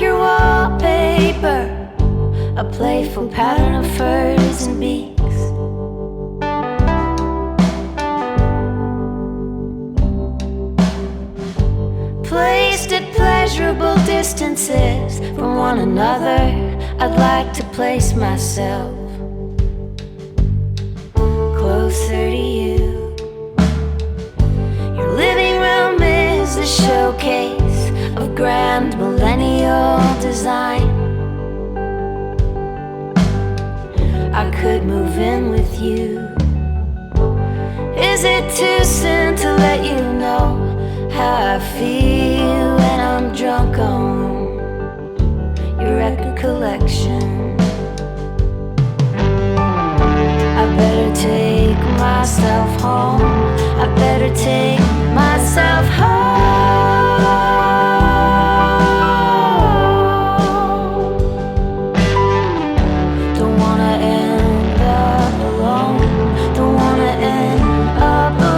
your wallpaper, a playful pattern of furs and beaks. Placed at pleasurable distances from one another, I'd like to place myself closer to you. Your living room is a showcase of grand millennial design. I could move in with you. Is it too soon to let you know how I feel when I'm drunk on your record collection? I better take myself home. I better take myself home. Don't wanna end up alone. Don't wanna end up alone.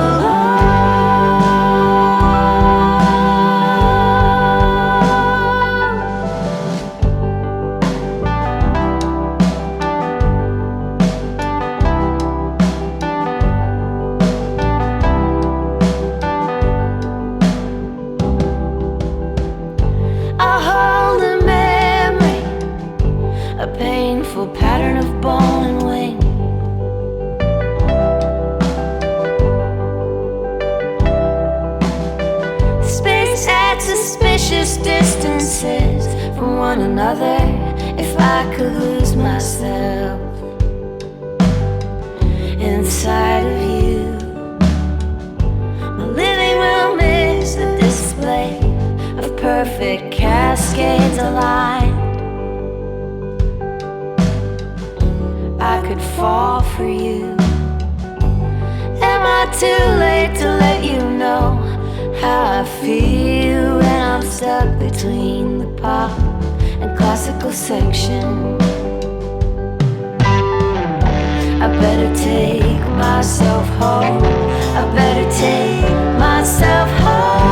I hold a memory, a painful pattern of bone and wing. Space at suspicious distances from one another. If I could lose myself inside of you. My living room is a display of perfect cascades aligned. I could fall for you. Am I too late to let you know how I feel when I'm stuck between the pop and classical section? I better take myself home. I better take myself home.